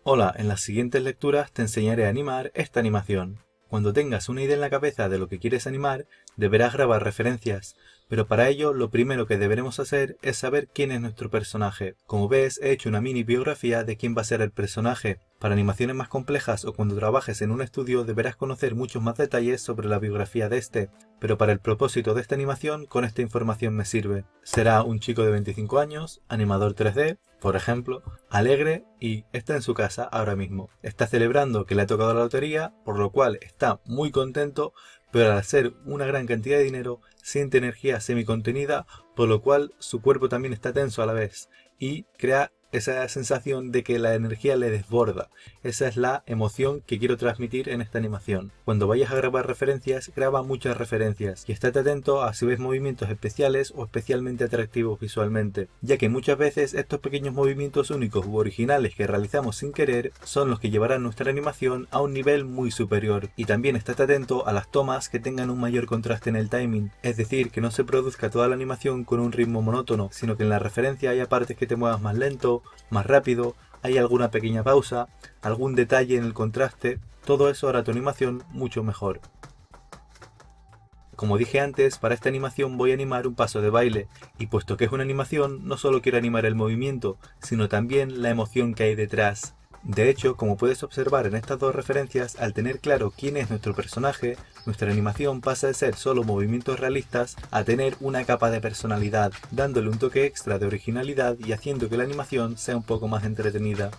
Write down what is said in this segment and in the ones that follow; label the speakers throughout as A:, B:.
A: Hola, en las siguientes lecturas te enseñaré a animar esta animación. Cuando tengas una idea en la cabeza de lo que quieres animar, deberás grabar referencias, pero para ello lo primero que deberemos hacer es saber quién es nuestro personaje. Como ves, he hecho una mini biografía de quién va a ser el personaje. Para animaciones más complejas o cuando trabajes en un estudio deberás conocer muchos más detalles sobre la biografía de este, pero para el propósito de esta animación con esta información me sirve. Será un chico de 25 años, animador 3D, por ejemplo, alegre y está en su casa ahora mismo. Está celebrando que le ha tocado la lotería, por lo cual está muy contento, pero al ser una gran cantidad de dinero siente energía semicontenida, por lo cual su cuerpo también está tenso a la vez y crea esa sensación de que la energía le desborda. Esa es la emoción que quiero transmitir en esta animación. Cuando vayas a grabar referencias, graba muchas referencias y estate atento a si ves movimientos especiales o especialmente atractivos visualmente, ya que muchas veces estos pequeños movimientos únicos u originales que realizamos sin querer son los que llevarán nuestra animación a un nivel muy superior. Y también estate atento a las tomas que tengan un mayor contraste en el timing, es decir, que no se produzca toda la animación con un ritmo monótono, sino que en la referencia haya partes que te muevas más lento, más rápido, hay alguna pequeña pausa, algún detalle en el contraste, todo eso hará tu animación mucho mejor. Como dije antes, para esta animación voy a animar un paso de baile, y puesto que es una animación, no solo quiero animar el movimiento, sino también la emoción que hay detrás. De hecho, como puedes observar en estas dos referencias, al tener claro quién es nuestro personaje, nuestra animación pasa de ser solo movimientos realistas a tener una capa de personalidad, dándole un toque extra de originalidad y haciendo que la animación sea un poco más entretenida.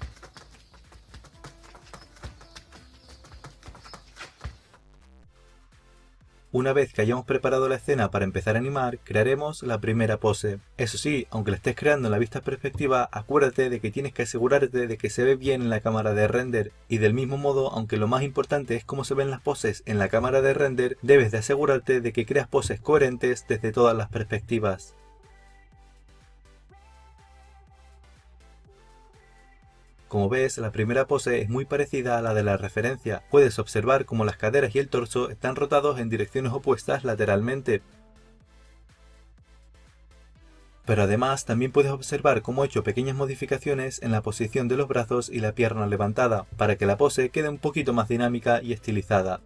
A: Una vez que hayamos preparado la escena para empezar a animar, crearemos la primera pose. Eso sí, aunque la estés creando en la vista perspectiva, acuérdate de que tienes que asegurarte de que se ve bien en la cámara de render, y del mismo modo, aunque lo más importante es cómo se ven las poses en la cámara de render, debes de asegurarte de que creas poses coherentes desde todas las perspectivas. Como ves, la primera pose es muy parecida a la de la referencia. Puedes observar cómo las caderas y el torso están rotados en direcciones opuestas lateralmente. Pero además también puedes observar cómo he hecho pequeñas modificaciones en la posición de los brazos y la pierna levantada, para que la pose quede un poquito más dinámica y estilizada.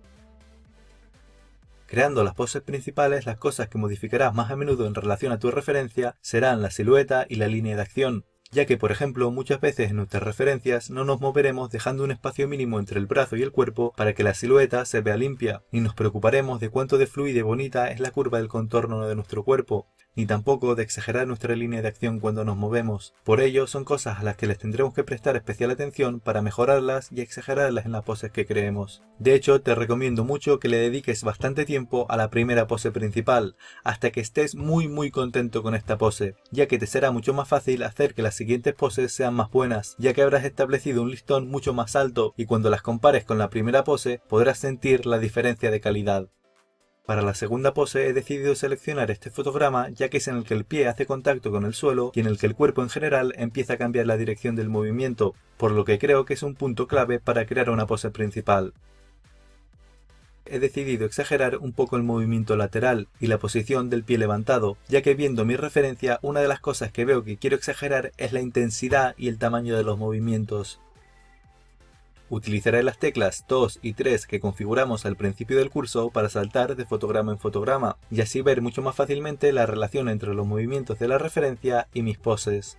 A: Creando las poses principales, las cosas que modificarás más a menudo en relación a tu referencia serán la silueta y la línea de acción, ya que por ejemplo muchas veces en nuestras referencias no nos moveremos dejando un espacio mínimo entre el brazo y el cuerpo para que la silueta se vea limpia, ni nos preocuparemos de cuánto de fluida y bonita es la curva del contorno de nuestro cuerpo, ni tampoco de exagerar nuestra línea de acción cuando nos movemos. Por ello son cosas a las que les tendremos que prestar especial atención para mejorarlas y exagerarlas en las poses que creemos. De hecho, te recomiendo mucho que le dediques bastante tiempo a la primera pose principal, hasta que estés muy contento con esta pose, ya que te será mucho más fácil hacer que las siguientes poses sean más buenas, ya que habrás establecido un listón mucho más alto y cuando las compares con la primera pose podrás sentir la diferencia de calidad. Para la segunda pose he decidido seleccionar este fotograma ya que es en el que el pie hace contacto con el suelo y en el que el cuerpo en general empieza a cambiar la dirección del movimiento, por lo que creo que es un punto clave para crear una pose principal. He decidido exagerar un poco el movimiento lateral y la posición del pie levantado, ya que viendo mi referencia una de las cosas que veo que quiero exagerar es la intensidad y el tamaño de los movimientos. Utilizaré las teclas 2 y 3 que configuramos al principio del curso para saltar de fotograma en fotograma y así ver mucho más fácilmente la relación entre los movimientos de la referencia y mis poses.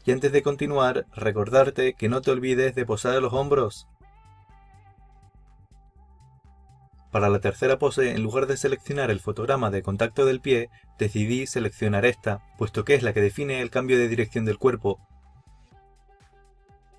A: Y antes de continuar, recordarte que no te olvides de posar los hombros. Para la tercera pose, en lugar de seleccionar el fotograma de contacto del pie, decidí seleccionar esta, puesto que es la que define el cambio de dirección del cuerpo.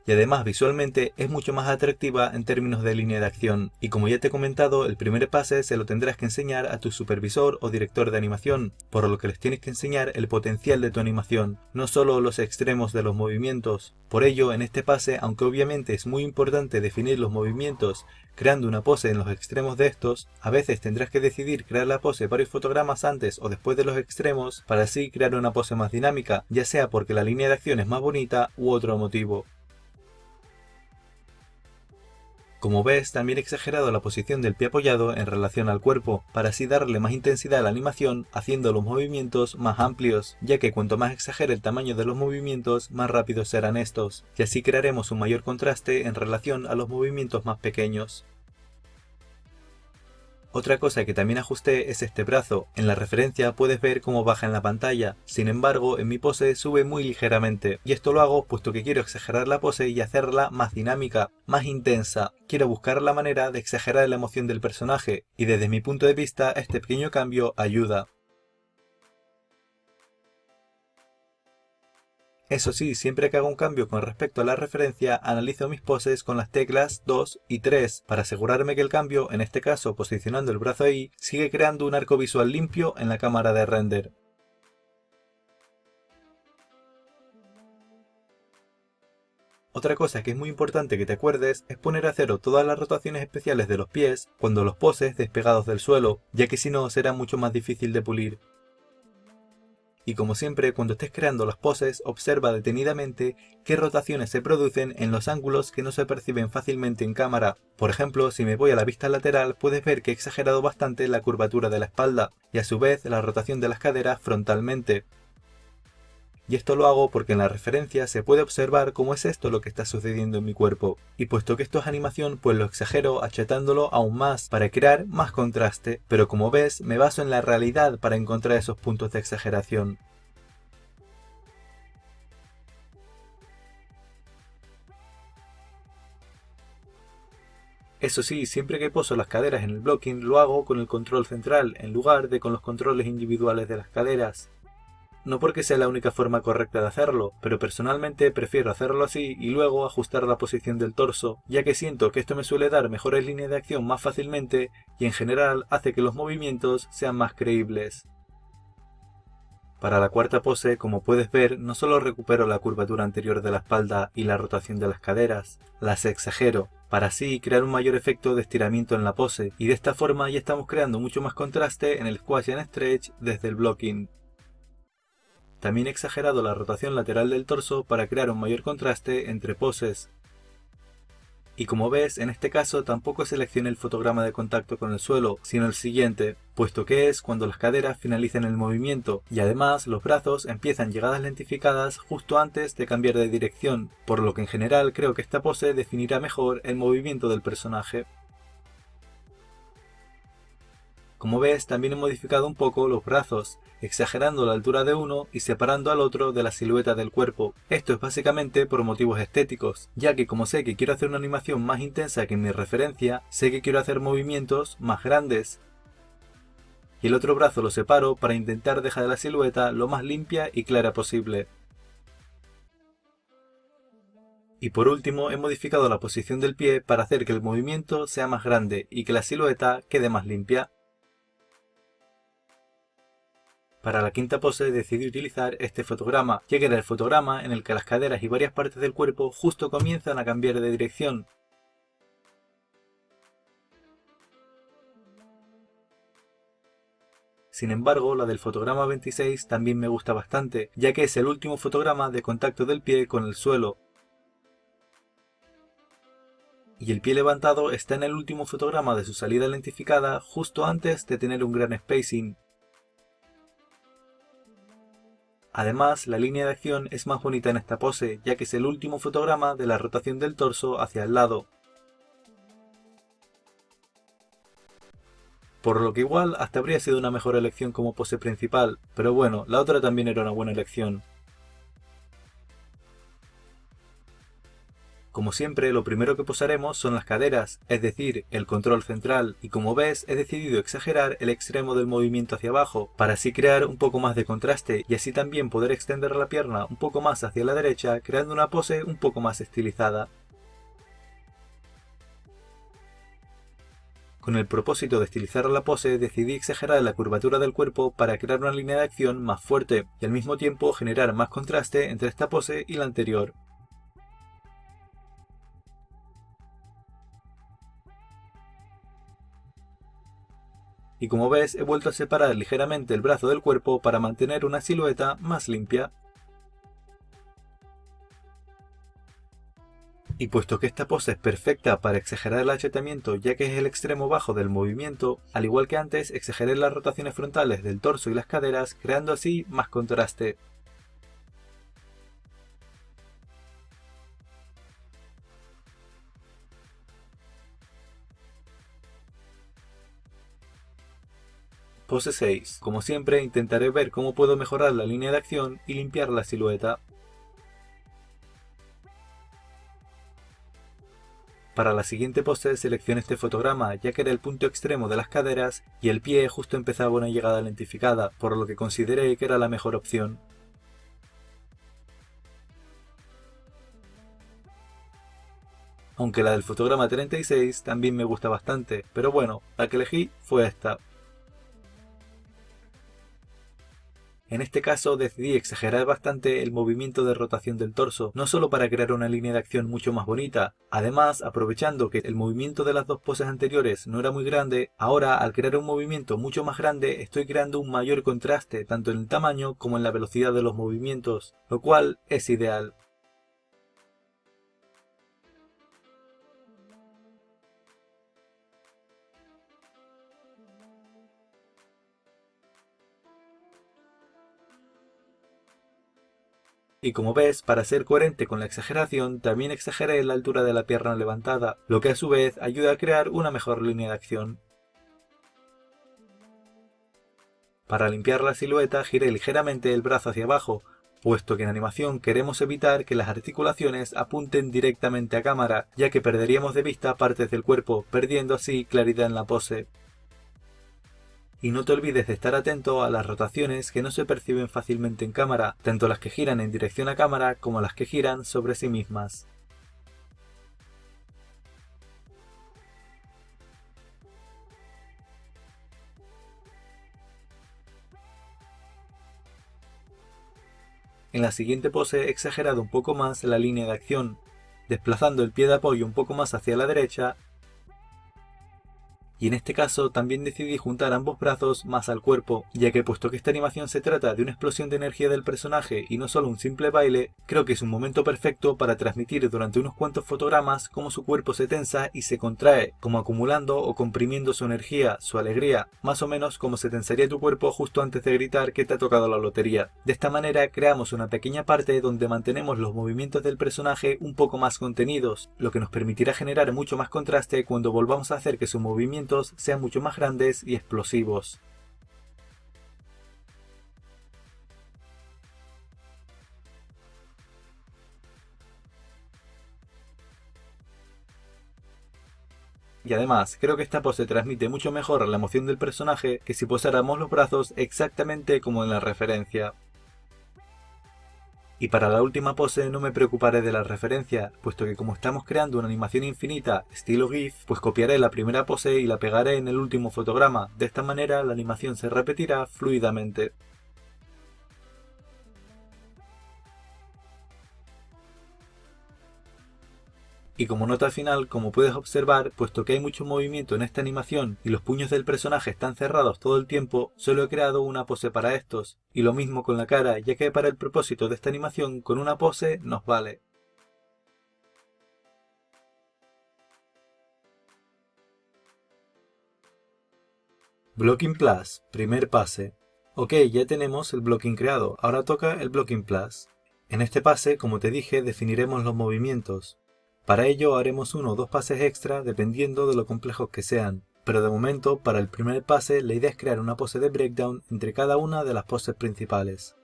A: Y además visualmente es mucho más atractiva en términos de línea de acción, y como ya te he comentado, el primer pase se lo tendrás que enseñar a tu supervisor o director de animación, por lo que les tienes que enseñar el potencial de tu animación, no solo los extremos de los movimientos. Por ello, en este pase, aunque obviamente es muy importante definir los movimientos creando una pose en los extremos de estos, a veces tendrás que decidir crear la pose varios fotogramas antes o después de los extremos para así crear una pose más dinámica, ya sea porque la línea de acción es más bonita u otro motivo. Como ves, también he exagerado la posición del pie apoyado en relación al cuerpo, para así darle más intensidad a la animación, haciendo los movimientos más amplios, ya que cuanto más exagere el tamaño de los movimientos, más rápidos serán estos, y así crearemos un mayor contraste en relación a los movimientos más pequeños. Otra cosa que también ajusté es este brazo. En la referencia puedes ver cómo baja en la pantalla, sin embargo en mi pose sube muy ligeramente, y esto lo hago puesto que quiero exagerar la pose y hacerla más dinámica, más intensa. Quiero buscar la manera de exagerar la emoción del personaje, y desde mi punto de vista este pequeño cambio ayuda. Eso sí, siempre que hago un cambio con respecto a la referencia, analizo mis poses con las teclas 2 y 3 para asegurarme que el cambio, en este caso posicionando el brazo ahí, sigue creando un arco visual limpio en la cámara de render. Otra cosa que es muy importante que te acuerdes es poner a cero todas las rotaciones especiales de los pies cuando los poses despegados del suelo, ya que si no será mucho más difícil de pulir. Y como siempre, cuando estés creando las poses, observa detenidamente qué rotaciones se producen en los ángulos que no se perciben fácilmente en cámara. Por ejemplo, si me voy a la vista lateral, puedes ver que he exagerado bastante la curvatura de la espalda, y a su vez la rotación de las caderas frontalmente. Y esto lo hago porque en la referencia se puede observar cómo es esto lo que está sucediendo en mi cuerpo. Y puesto que esto es animación, pues lo exagero achatándolo aún más para crear más contraste, pero como ves me baso en la realidad para encontrar esos puntos de exageración. Eso sí, siempre que poso las caderas en el blocking lo hago con el control central en lugar de con los controles individuales de las caderas. No porque sea la única forma correcta de hacerlo, pero personalmente prefiero hacerlo así y luego ajustar la posición del torso, ya que siento que esto me suele dar mejores líneas de acción más fácilmente y en general hace que los movimientos sean más creíbles. Para la cuarta pose, como puedes ver, no solo recupero la curvatura anterior de la espalda y la rotación de las caderas, las exagero, para así crear un mayor efecto de estiramiento en la pose, y de esta forma ya estamos creando mucho más contraste en el squash and stretch desde el blocking. También he exagerado la rotación lateral del torso para crear un mayor contraste entre poses. Y como ves, en este caso tampoco seleccioné el fotograma de contacto con el suelo, sino el siguiente, puesto que es cuando las caderas finalizan el movimiento, y además los brazos empiezan llegadas lentificadas justo antes de cambiar de dirección, por lo que en general creo que esta pose definirá mejor el movimiento del personaje. Como ves, también he modificado un poco los brazos, exagerando la altura de uno y separando al otro de la silueta del cuerpo. Esto es básicamente por motivos estéticos, ya que como sé que quiero hacer una animación más intensa que en mi referencia, sé que quiero hacer movimientos más grandes. Y el otro brazo lo separo para intentar dejar la silueta lo más limpia y clara posible. Y por último he modificado la posición del pie para hacer que el movimiento sea más grande y que la silueta quede más limpia. Para la quinta pose decidí utilizar este fotograma, ya que era el fotograma en el que las caderas y varias partes del cuerpo justo comienzan a cambiar de dirección. Sin embargo, la del fotograma 26 también me gusta bastante, ya que es el último fotograma de contacto del pie con el suelo. Y el pie levantado está en el último fotograma de su salida lentificada justo antes de tener un gran spacing. Además, la línea de acción es más bonita en esta pose, ya que es el último fotograma de la rotación del torso hacia el lado. Por lo que igual hasta habría sido una mejor elección como pose principal, pero bueno, la otra también era una buena elección. Como siempre, lo primero que posaremos son las caderas, es decir, el control central, y como ves he decidido exagerar el extremo del movimiento hacia abajo, para así crear un poco más de contraste y así también poder extender la pierna un poco más hacia la derecha, creando una pose un poco más estilizada. Con el propósito de estilizar la pose, decidí exagerar la curvatura del cuerpo para crear una línea de acción más fuerte, y al mismo tiempo generar más contraste entre esta pose y la anterior. Y como ves he vuelto a separar ligeramente el brazo del cuerpo para mantener una silueta más limpia. Y puesto que esta pose es perfecta para exagerar el achatamiento ya que es el extremo bajo del movimiento, al igual que antes exageré las rotaciones frontales del torso y las caderas, creando así más contraste. Pose 6. Como siempre, intentaré ver cómo puedo mejorar la línea de acción y limpiar la silueta. Para la siguiente pose seleccioné este fotograma ya que era el punto extremo de las caderas y el pie justo empezaba una llegada lentificada, por lo que consideré que era la mejor opción. Aunque la del fotograma 36 también me gusta bastante, pero bueno, la que elegí fue esta. En este caso decidí exagerar bastante el movimiento de rotación del torso, no solo para crear una línea de acción mucho más bonita, además aprovechando que el movimiento de las dos poses anteriores no era muy grande, ahora al crear un movimiento mucho más grande estoy creando un mayor contraste tanto en el tamaño como en la velocidad de los movimientos, lo cual es ideal. Y como ves, para ser coherente con la exageración, también exageré la altura de la pierna levantada, lo que a su vez ayuda a crear una mejor línea de acción. Para limpiar la silueta giré ligeramente el brazo hacia abajo, puesto que en animación queremos evitar que las articulaciones apunten directamente a cámara, ya que perderíamos de vista partes del cuerpo, perdiendo así claridad en la pose. Y no te olvides de estar atento a las rotaciones que no se perciben fácilmente en cámara, tanto las que giran en dirección a cámara como las que giran sobre sí mismas. En la siguiente pose he exagerado un poco más la línea de acción, desplazando el pie de apoyo un poco más hacia la derecha, y en este caso también decidí juntar ambos brazos más al cuerpo, ya que puesto que esta animación se trata de una explosión de energía del personaje y no solo un simple baile, creo que es un momento perfecto para transmitir durante unos cuantos fotogramas cómo su cuerpo se tensa y se contrae, como acumulando o comprimiendo su energía, su alegría, más o menos como se tensaría tu cuerpo justo antes de gritar que te ha tocado la lotería. De esta manera creamos una pequeña parte donde mantenemos los movimientos del personaje un poco más contenidos, lo que nos permitirá generar mucho más contraste cuando volvamos a hacer que sus movimientos sean mucho más grandes y explosivos. Y además, creo que esta pose transmite mucho mejor la emoción del personaje que si posáramos los brazos exactamente como en la referencia. Y para la última pose no me preocuparé de la referencia, puesto que como estamos creando una animación infinita estilo GIF, pues copiaré la primera pose y la pegaré en el último fotograma, de esta manera la animación se repetirá fluidamente. Y como nota final, como puedes observar, puesto que hay mucho movimiento en esta animación y los puños del personaje están cerrados todo el tiempo, solo he creado una pose para estos, y lo mismo con la cara, ya que para el propósito de esta animación con una pose nos vale. Blocking Plus, primer pase. Ok, ya tenemos el blocking creado, ahora toca el Blocking Plus. En este pase, como te dije, definiremos los movimientos. Para ello haremos uno o dos pases extra dependiendo de lo complejos que sean, pero de momento para el primer pase la idea es crear una pose de breakdown entre cada una de las poses principales.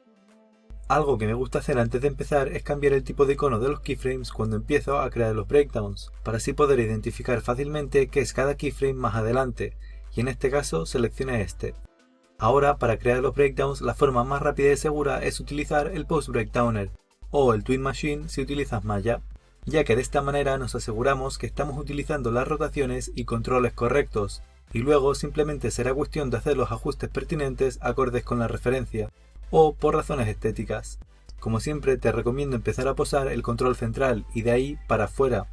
A: Algo que me gusta hacer antes de empezar es cambiar el tipo de icono de los keyframes cuando empiezo a crear los breakdowns, para así poder identificar fácilmente qué es cada keyframe más adelante, y en este caso seleccioné este. Ahora para crear los breakdowns la forma más rápida y segura es utilizar el Post Breakdowner, o el Twin Machine si utilizas Maya, ya que de esta manera nos aseguramos que estamos utilizando las rotaciones y controles correctos, y luego simplemente será cuestión de hacer los ajustes pertinentes acordes con la referencia, o por razones estéticas. Como siempre te recomiendo empezar a posar el control central y de ahí para afuera.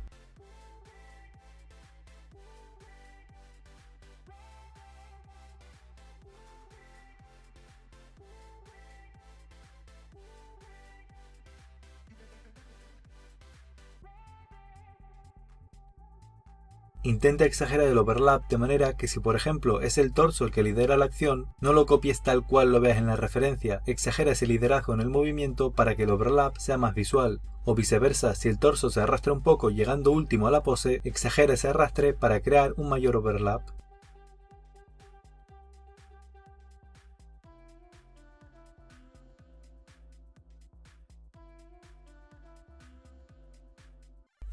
A: Intenta exagerar el overlap de manera que si por ejemplo es el torso el que lidera la acción, no lo copies tal cual lo veas en la referencia, exagera ese liderazgo en el movimiento para que el overlap sea más visual. O viceversa, si el torso se arrastra un poco llegando último a la pose, exagera ese arrastre para crear un mayor overlap.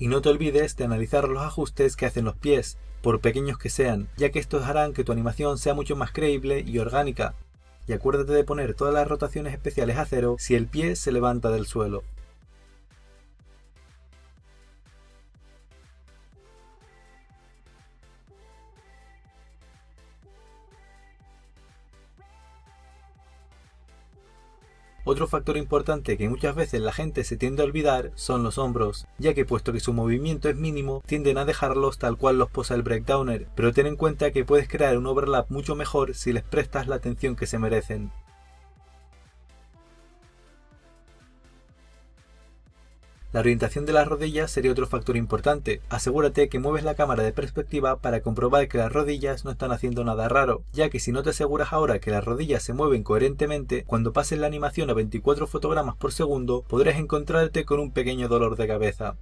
A: Y no te olvides de analizar los ajustes que hacen los pies, por pequeños que sean, ya que estos harán que tu animación sea mucho más creíble y orgánica. Y acuérdate de poner todas las rotaciones especiales a 0 si el pie se levanta del suelo. Otro factor importante que muchas veces la gente se tiende a olvidar son los hombros, ya que puesto que su movimiento es mínimo, tienden a dejarlos tal cual los posa el breakdowner, pero ten en cuenta que puedes crear un overlap mucho mejor si les prestas la atención que se merecen. La orientación de las rodillas sería otro factor importante. Asegúrate que mueves la cámara de perspectiva para comprobar que las rodillas no están haciendo nada raro, ya que si no te aseguras ahora que las rodillas se mueven coherentemente, cuando pases la animación a 24 fotogramas por segundo, podrás encontrarte con un pequeño dolor de cabeza.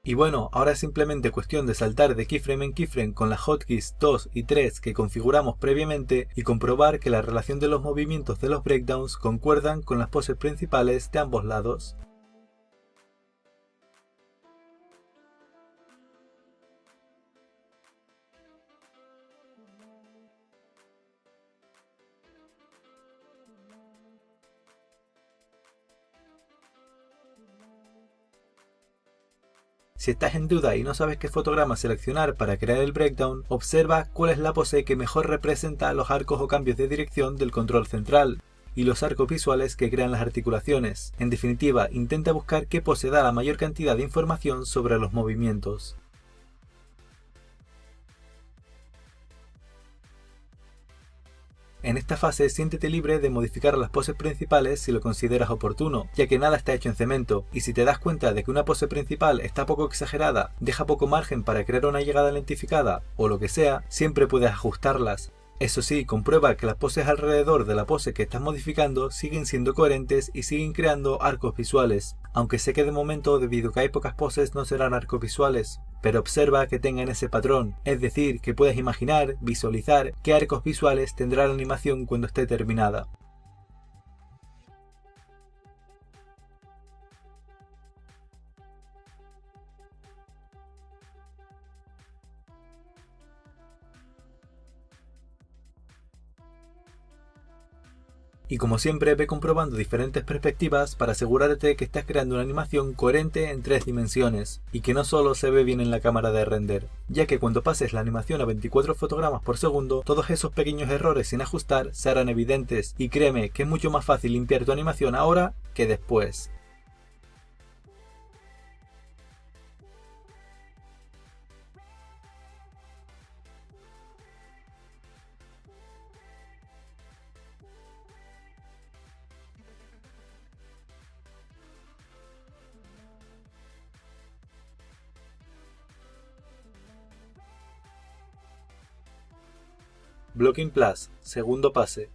A: Y bueno, ahora es simplemente cuestión de saltar de keyframe en keyframe con las hotkeys 2 y 3 que configuramos previamente y comprobar que la relación de los movimientos de los breakdowns concuerdan con las poses principales de ambos lados. Si estás en duda y no sabes qué fotograma seleccionar para crear el breakdown, observa cuál es la pose que mejor representa los arcos o cambios de dirección del control central y los arcos visuales que crean las articulaciones. En definitiva, intenta buscar qué pose da la mayor cantidad de información sobre los movimientos. En esta fase siéntete libre de modificar las poses principales si lo consideras oportuno, ya que nada está hecho en cemento, y si te das cuenta de que una pose principal está poco exagerada, deja poco margen para crear una llegada lentificada, o lo que sea, siempre puedes ajustarlas. Eso sí, comprueba que las poses alrededor de la pose que estás modificando siguen siendo coherentes y siguen creando arcos visuales, aunque sé que de momento debido a que hay pocas poses no serán arcos visuales, pero observa que tengan ese patrón, es decir, que puedes imaginar, visualizar qué arcos visuales tendrá la animación cuando esté terminada. Y como siempre ve comprobando diferentes perspectivas para asegurarte que estás creando una animación coherente en 3 dimensiones y que no solo se ve bien en la cámara de render, ya que cuando pases la animación a 24 fotogramas por segundo, todos esos pequeños errores sin ajustar se harán evidentes y créeme que es mucho más fácil limpiar tu animación ahora que después. Blocking Plus, segundo pase.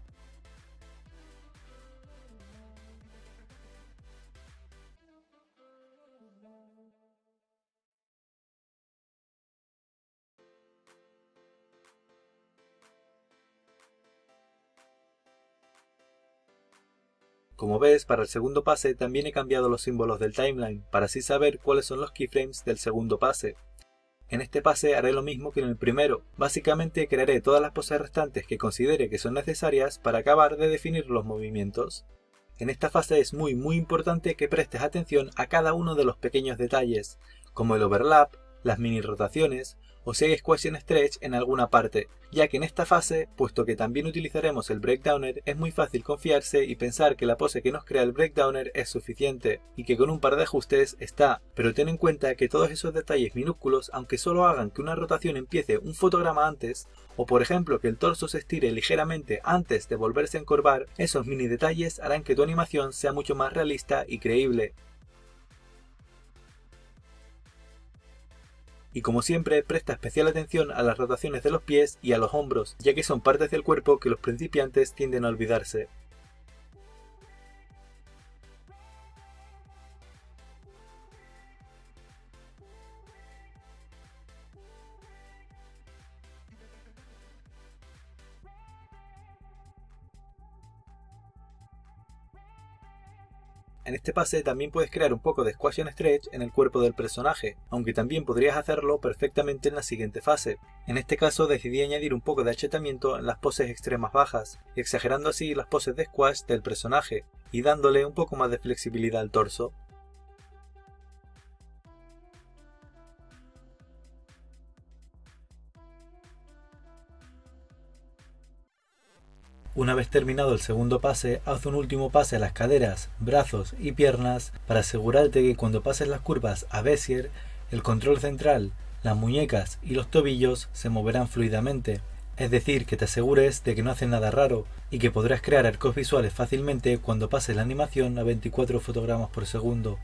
A: Como ves, para el segundo pase también he cambiado los símbolos del timeline, para así saber cuáles son los keyframes del segundo pase. En este pase haré lo mismo que en el primero, básicamente crearé todas las poses restantes que considere que son necesarias para acabar de definir los movimientos. En esta fase es muy importante que prestes atención a cada uno de los pequeños detalles, como el overlap, las mini rotaciones o si hay squash and stretch en alguna parte, ya que en esta fase, puesto que también utilizaremos el breakdowner, es muy fácil confiarse y pensar que la pose que nos crea el breakdowner es suficiente y que con un par de ajustes está, pero ten en cuenta que todos esos detalles minúsculos, aunque solo hagan que una rotación empiece un fotograma antes, o por ejemplo que el torso se estire ligeramente antes de volverse a encorvar, esos mini detalles harán que tu animación sea mucho más realista y creíble. Y como siempre, presta especial atención a las rotaciones de los pies y a los hombros, ya que son partes del cuerpo que los principiantes tienden a olvidarse. En este pase también puedes crear un poco de squash and stretch en el cuerpo del personaje, aunque también podrías hacerlo perfectamente en la siguiente fase. En este caso decidí añadir un poco de achetamiento en las poses extremas bajas, exagerando así las poses de squash del personaje, y dándole un poco más de flexibilidad al torso. Una vez terminado el segundo pase, haz un último pase a las caderas, brazos y piernas para asegurarte que cuando pases las curvas a Bézier, el control central, las muñecas y los tobillos se moverán fluidamente. Es decir, que te asegures de que no haces nada raro y que podrás crear arcos visuales fácilmente cuando pases la animación a 24 fotogramas por segundo.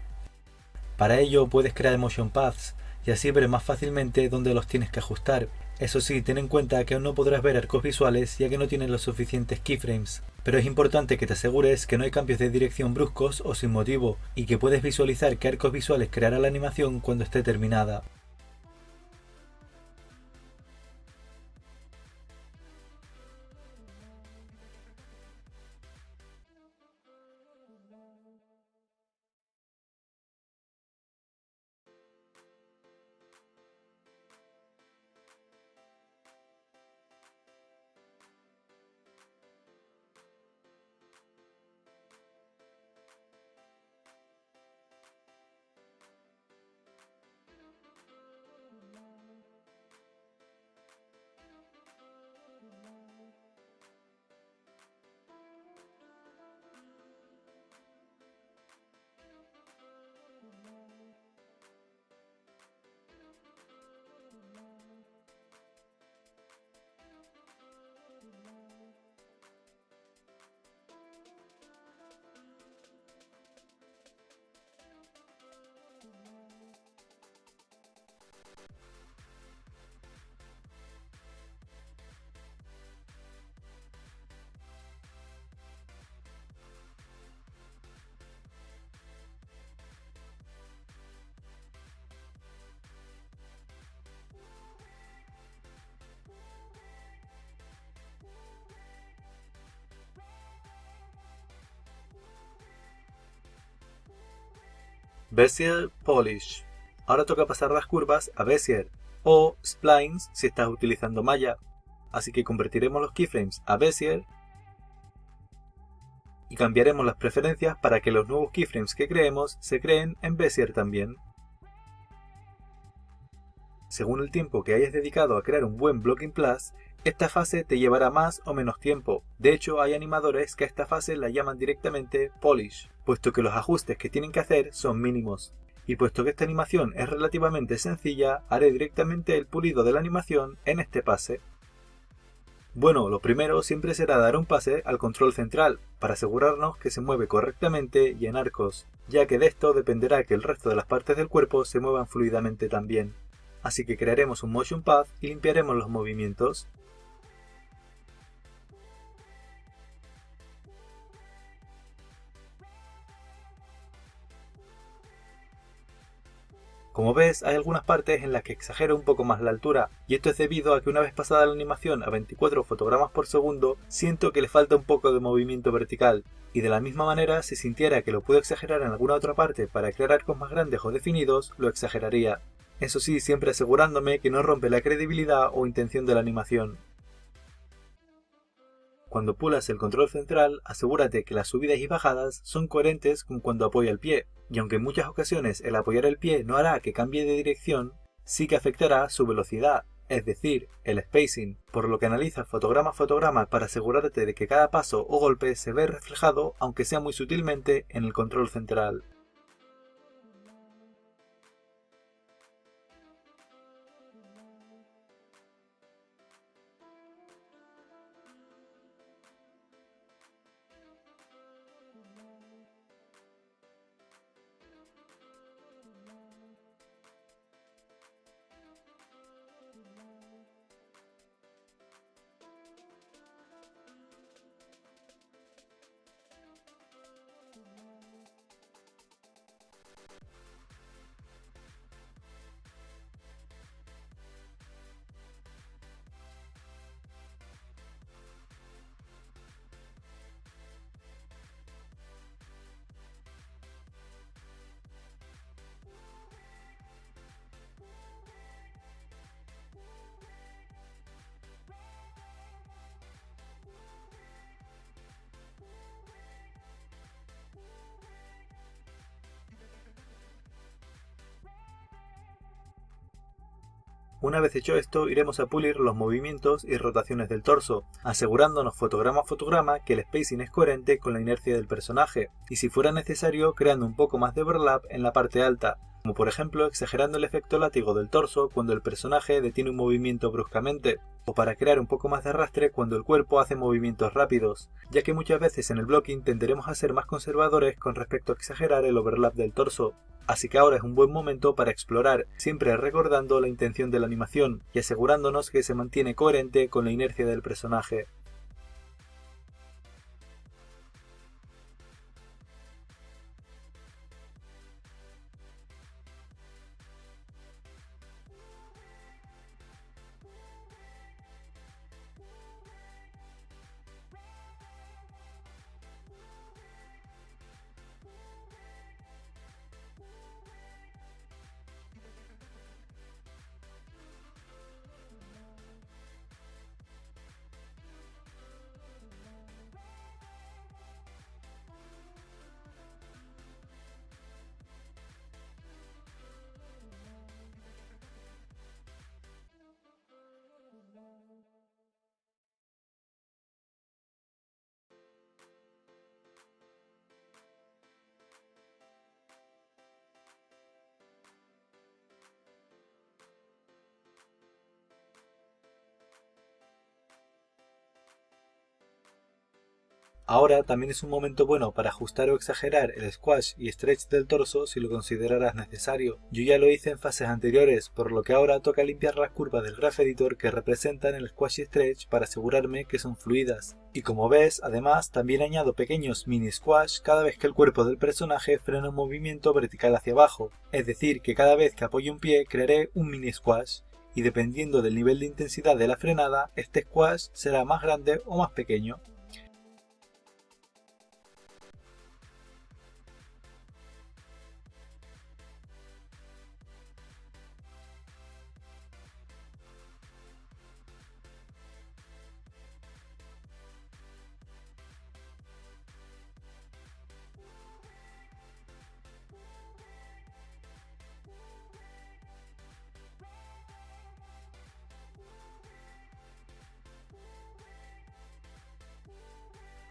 A: Para ello puedes crear motion paths y así verás más fácilmente dónde los tienes que ajustar. Eso sí, ten en cuenta que aún no podrás ver arcos visuales ya que no tienes los suficientes keyframes, pero es importante que te asegures que no hay cambios de dirección bruscos o sin motivo y que puedes visualizar qué arcos visuales creará la animación cuando esté terminada. Bezier Polish. Ahora toca pasar las curvas a Bezier o Splines si estás utilizando Maya. Así que convertiremos los keyframes a Bezier y cambiaremos las preferencias para que los nuevos keyframes que creemos se creen en Bezier también. Según el tiempo que hayas dedicado a crear un buen Blocking Plus, esta fase te llevará más o menos tiempo. De hecho, hay animadores que a esta fase la llaman directamente Polish, puesto que los ajustes que tienen que hacer son mínimos. Y puesto que esta animación es relativamente sencilla, haré directamente el pulido de la animación en este pase. Bueno, lo primero siempre será dar un pase al control central, para asegurarnos que se mueve correctamente y en arcos, ya que de esto dependerá que el resto de las partes del cuerpo se muevan fluidamente también. Así que crearemos un motion path y limpiaremos los movimientos. Como ves, hay algunas partes en las que exagero un poco más la altura, y esto es debido a que una vez pasada la animación a 24 fotogramas por segundo, siento que le falta un poco de movimiento vertical, y de la misma manera, si sintiera que lo puedo exagerar en alguna otra parte para crear arcos más grandes o definidos, lo exageraría. Eso sí, siempre asegurándome que no rompe la credibilidad o intención de la animación. Cuando pulas el control central, asegúrate que las subidas y bajadas son coherentes con cuando apoya el pie, y aunque en muchas ocasiones el apoyar el pie no hará que cambie de dirección, sí que afectará su velocidad, es decir, el spacing, por lo que analiza fotograma a fotograma para asegurarte de que cada paso o golpe se ve reflejado, aunque sea muy sutilmente, en el control central. Una vez hecho esto, iremos a pulir los movimientos y rotaciones del torso, asegurándonos fotograma a fotograma que el spacing es coherente con la inercia del personaje, y si fuera necesario creando un poco más de overlap en la parte alta, como por ejemplo exagerando el efecto látigo del torso cuando el personaje detiene un movimiento bruscamente, o para crear un poco más de arrastre cuando el cuerpo hace movimientos rápidos, ya que muchas veces en el blocking tenderemos a ser más conservadores con respecto a exagerar el overlap del torso. Así que ahora es un buen momento para explorar, siempre recordando la intención de la animación y asegurándonos que se mantiene coherente con la inercia del personaje. Ahora también es un momento bueno para ajustar o exagerar el squash y stretch del torso si lo consideraras necesario. Yo ya lo hice en fases anteriores, por lo que ahora toca limpiar las curvas del Graph Editor que representan el squash y stretch para asegurarme que son fluidas. Y como ves, además también añado pequeños mini squash cada vez que el cuerpo del personaje frena un movimiento vertical hacia abajo, es decir, que cada vez que apoye un pie crearé un mini squash, y dependiendo del nivel de intensidad de la frenada, este squash será más grande o más pequeño.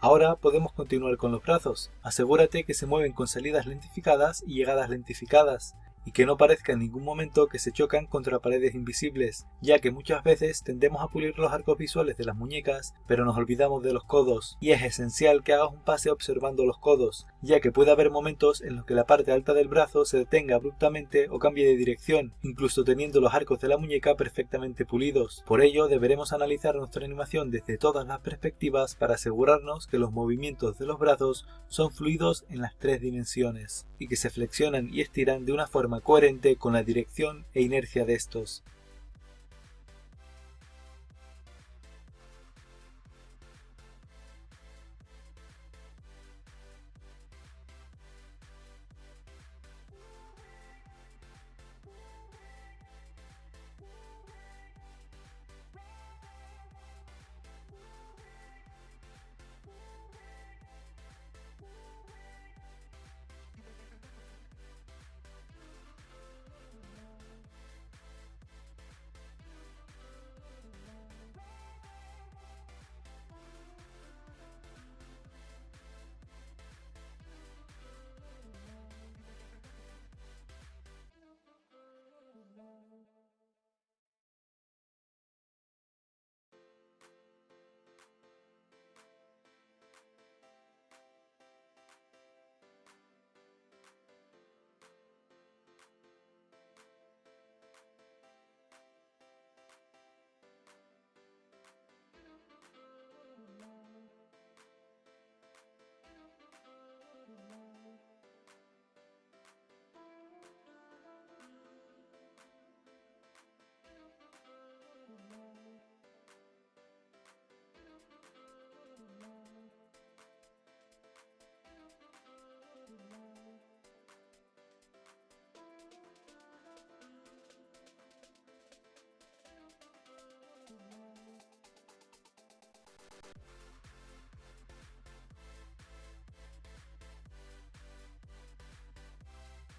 A: Ahora podemos continuar con los brazos. Asegúrate que se mueven con salidas lentificadas y llegadas lentificadas, y que no parezca en ningún momento que se chocan contra paredes invisibles, ya que muchas veces tendemos a pulir los arcos visuales de las muñecas, pero nos olvidamos de los codos, y es esencial que hagas un pase observando los codos, ya que puede haber momentos en los que la parte alta del brazo se detenga abruptamente o cambie de dirección, incluso teniendo los arcos de la muñeca perfectamente pulidos. Por ello, deberemos analizar nuestra animación desde todas las perspectivas para asegurarnos que los movimientos de los brazos son fluidos en las tres dimensiones, y que se flexionan y estiran de una forma coherente con la dirección e inercia de estos.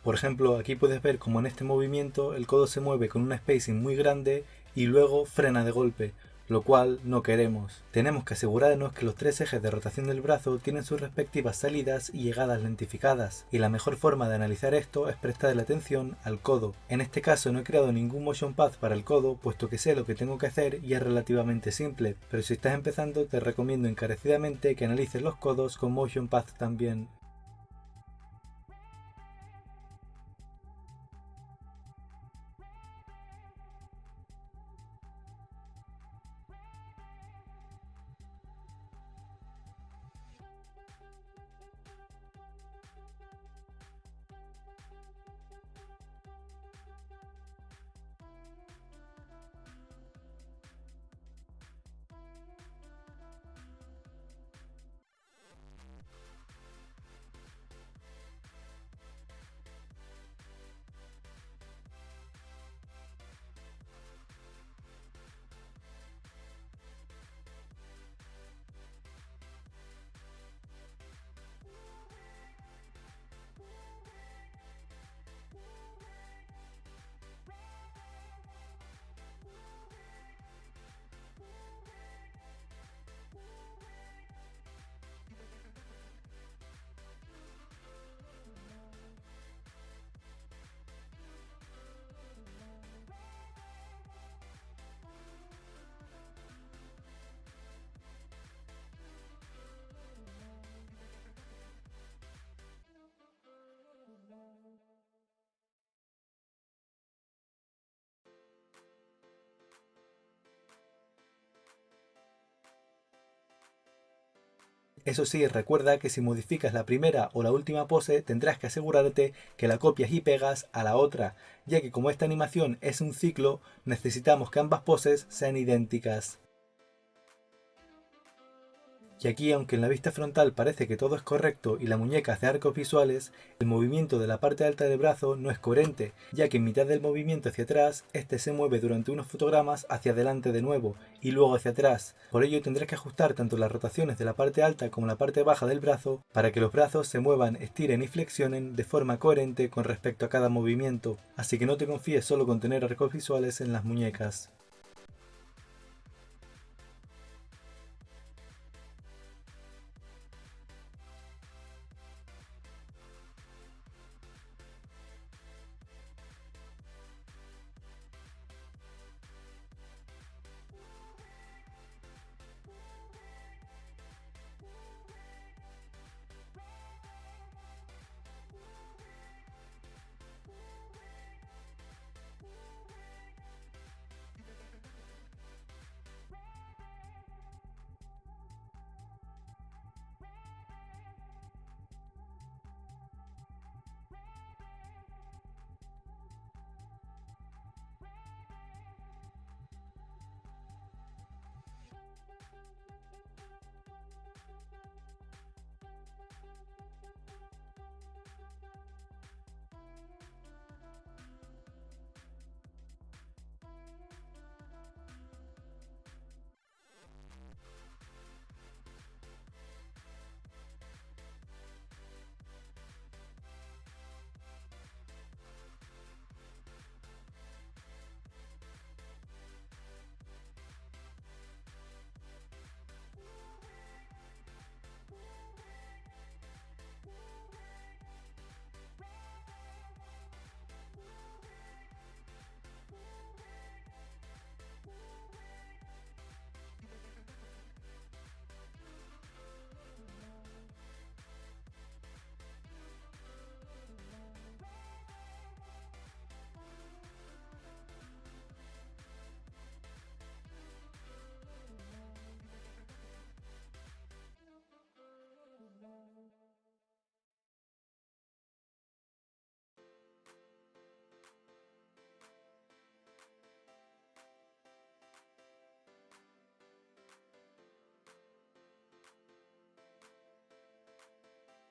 A: Por ejemplo, aquí puedes ver como en este movimiento el codo se mueve con un spacing muy grande y luego frena de golpe, lo cual no queremos. Tenemos que asegurarnos que los tres ejes de rotación del brazo tienen sus respectivas salidas y llegadas lentificadas, y la mejor forma de analizar esto es prestarle atención al codo. En este caso no he creado ningún motion path para el codo, puesto que sé lo que tengo que hacer y es relativamente simple, pero si estás empezando te recomiendo encarecidamente que analices los codos con motion path también. Eso sí, recuerda que si modificas la primera o la última pose tendrás que asegurarte que la copias y pegas a la otra, ya que como esta animación es un ciclo, necesitamos que ambas poses sean idénticas. Y aquí, aunque en la vista frontal parece que todo es correcto y la muñeca hace arcos visuales, el movimiento de la parte alta del brazo no es coherente, ya que en mitad del movimiento hacia atrás, este se mueve durante unos fotogramas hacia adelante de nuevo, y luego hacia atrás. Por ello tendrás que ajustar tanto las rotaciones de la parte alta como la parte baja del brazo, para que los brazos se muevan, estiren y flexionen de forma coherente con respecto a cada movimiento, así que no te confíes solo con tener arcos visuales en las muñecas.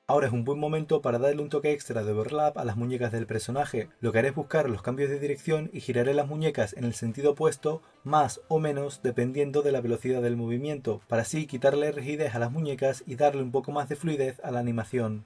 A: Ahora es un buen momento para darle un toque extra de overlap a las muñecas del personaje. Lo que haré es buscar los cambios de dirección y giraré las muñecas en el sentido opuesto, más o menos dependiendo de la velocidad del movimiento, para así quitarle rigidez a las muñecas y darle un poco más de fluidez a la animación.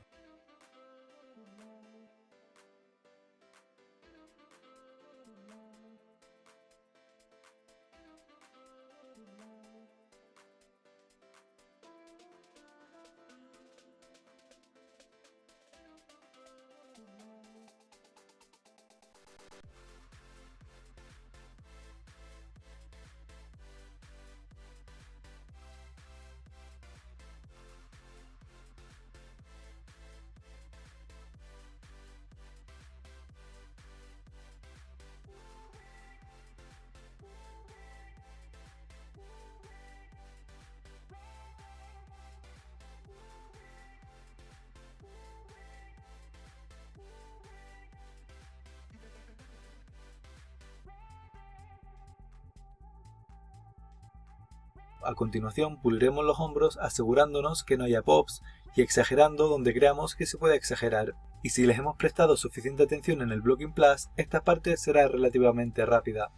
A: A continuación puliremos los hombros asegurándonos que no haya pops y exagerando donde creamos que se puede exagerar. Y si les hemos prestado suficiente atención en el Blocking Plus, esta parte será relativamente rápida.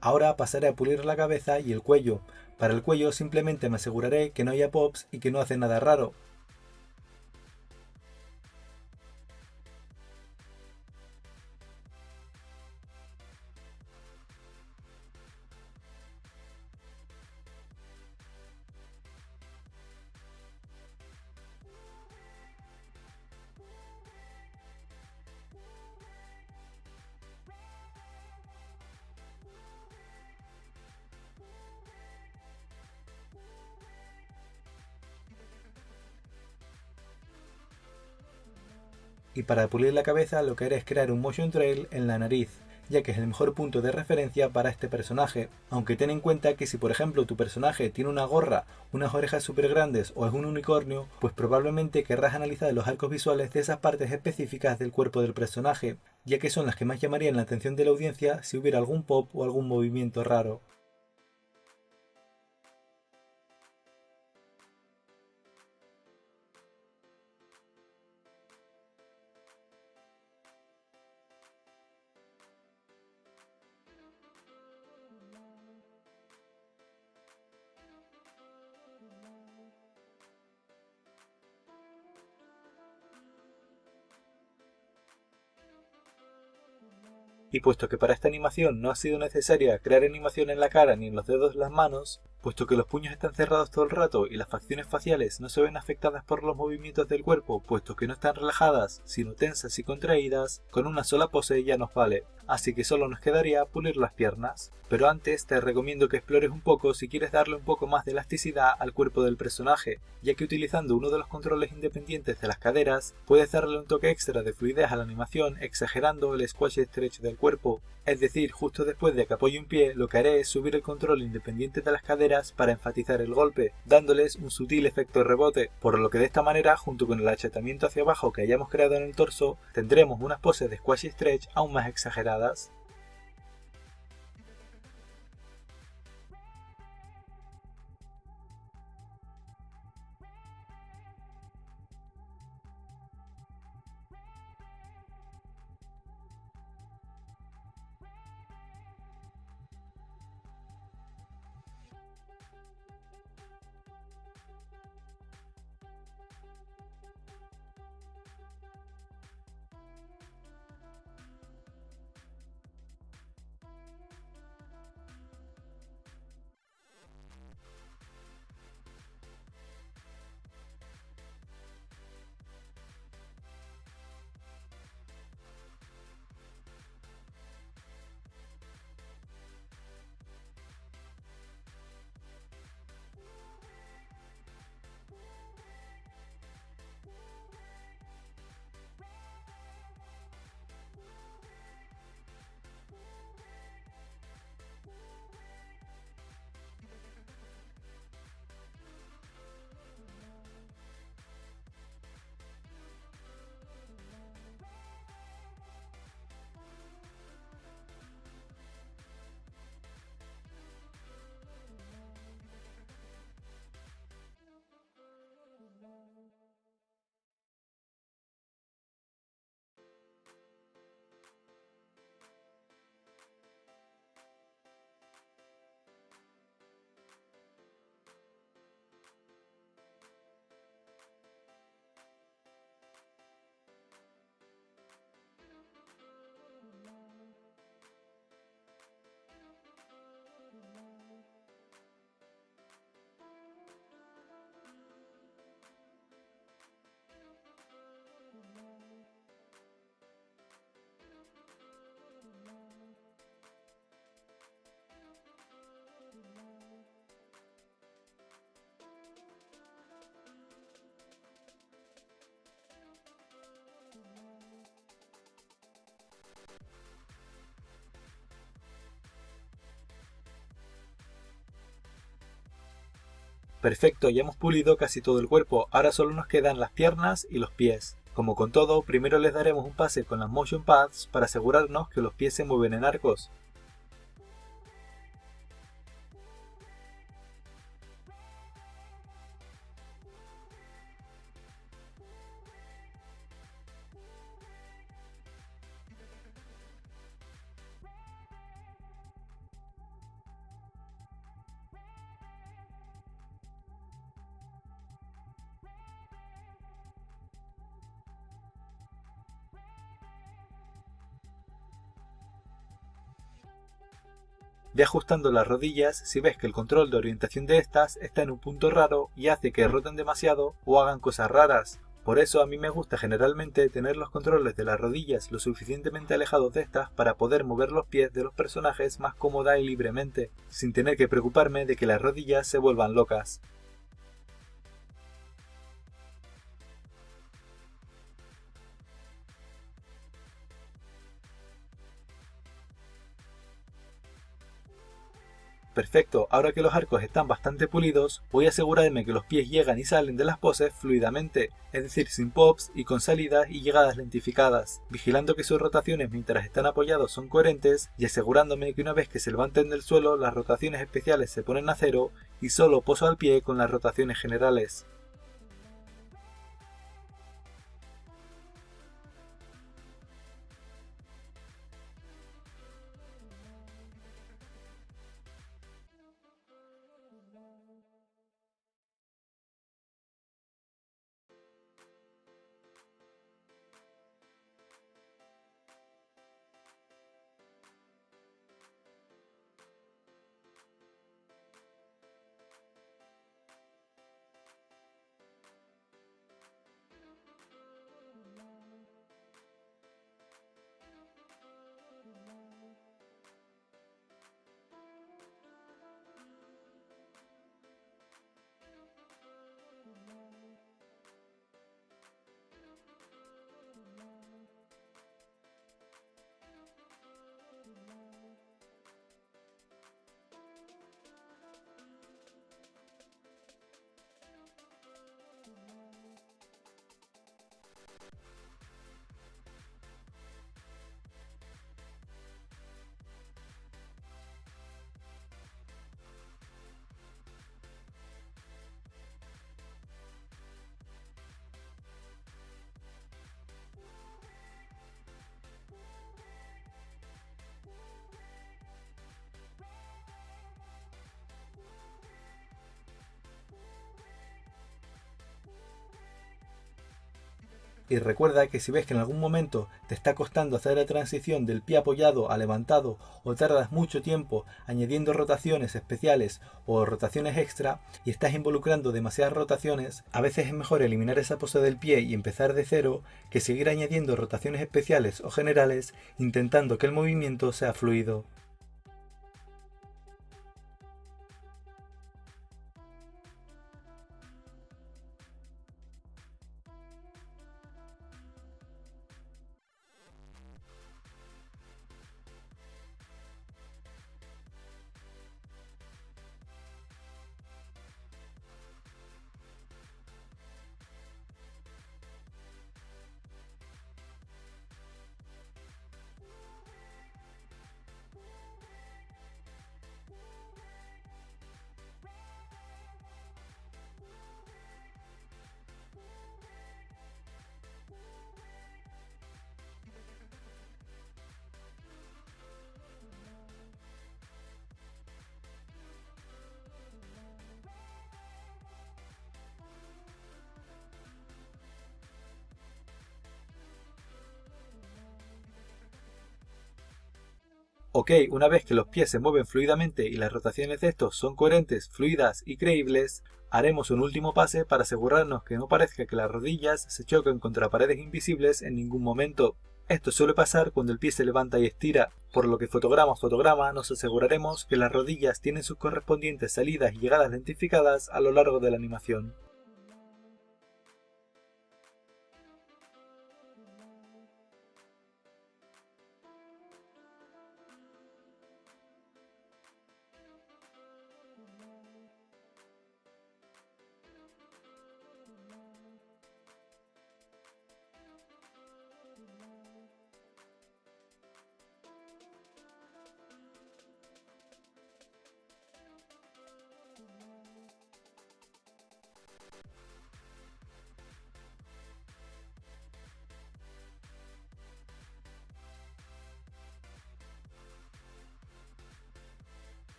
A: Ahora pasaré a pulir la cabeza y el cuello. Para el cuello simplemente me aseguraré que no haya pops y que no hace nada raro. Y para pulir la cabeza lo que haré es crear un motion trail en la nariz, ya que es el mejor punto de referencia para este personaje, aunque ten en cuenta que si por ejemplo tu personaje tiene una gorra, unas orejas súper grandes o es un unicornio, pues probablemente querrás analizar los arcos visuales de esas partes específicas del cuerpo del personaje, ya que son las que más llamarían la atención de la audiencia si hubiera algún pop o algún movimiento raro. Y puesto que para esta animación no ha sido necesaria crear animación en la cara ni en los dedos de las manos, puesto que los puños están cerrados todo el rato y las facciones faciales no se ven afectadas por los movimientos del cuerpo, puesto que no están relajadas, sino tensas y contraídas, con una sola pose ya nos vale. Así que solo nos quedaría pulir las piernas. Pero antes te recomiendo que explores un poco si quieres darle un poco más de elasticidad al cuerpo del personaje, ya que utilizando uno de los controles independientes de las caderas, puedes darle un toque extra de fluidez a la animación exagerando el squash stretch del cuerpo. Es decir, justo después de que apoye un pie, lo que haré es subir el control independiente de las caderas para enfatizar el golpe, dándoles un sutil efecto de rebote, por lo que de esta manera, junto con el achatamiento hacia abajo que hayamos creado en el torso, tendremos unas poses de squash stretch aún más exageradas. Perfecto, ya hemos pulido casi todo el cuerpo, ahora solo nos quedan las piernas y los pies. Como con todo, primero les daremos un pase con las Motion Paths para asegurarnos que los pies se mueven en arcos. Ve ajustando las rodillas si ves que el control de orientación de estas está en un punto raro y hace que roten demasiado o hagan cosas raras. Por eso a mí me gusta generalmente tener los controles de las rodillas lo suficientemente alejados de estas para poder mover los pies de los personajes más cómoda y libremente, sin tener que preocuparme de que las rodillas se vuelvan locas. Perfecto, ahora que los arcos están bastante pulidos, voy a asegurarme que los pies llegan y salen de las poses fluidamente, es decir, sin pops y con salidas y llegadas lentificadas, vigilando que sus rotaciones mientras están apoyados son coherentes y asegurándome que una vez que se levanten del suelo las rotaciones especiales se ponen a cero y solo poso al pie con las rotaciones generales. Y recuerda que si ves que en algún momento te está costando hacer la transición del pie apoyado a levantado o tardas mucho tiempo añadiendo rotaciones especiales o rotaciones extra y estás involucrando demasiadas rotaciones, a veces es mejor eliminar esa pose del pie y empezar de cero que seguir añadiendo rotaciones especiales o generales intentando que el movimiento sea fluido. Ok, una vez que los pies se mueven fluidamente y las rotaciones de estos son coherentes, fluidas y creíbles, haremos un último pase para asegurarnos que no parezca que las rodillas se choquen contra paredes invisibles en ningún momento. Esto suele pasar cuando el pie se levanta y estira, por lo que fotograma a fotograma nos aseguraremos que las rodillas tienen sus correspondientes salidas y llegadas identificadas a lo largo de la animación.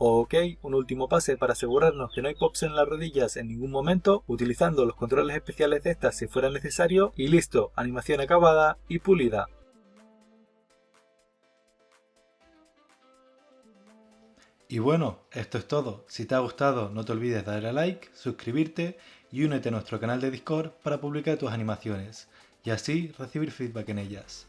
A: Ok, un último pase para asegurarnos que no hay pops en las rodillas en ningún momento, utilizando los controles especiales de estas si fuera necesario, y listo, animación acabada y pulida. Y bueno, esto es todo. Si te ha gustado, no te olvides de darle a like, suscribirte y únete a nuestro canal de Discord para publicar tus animaciones y así recibir feedback en ellas.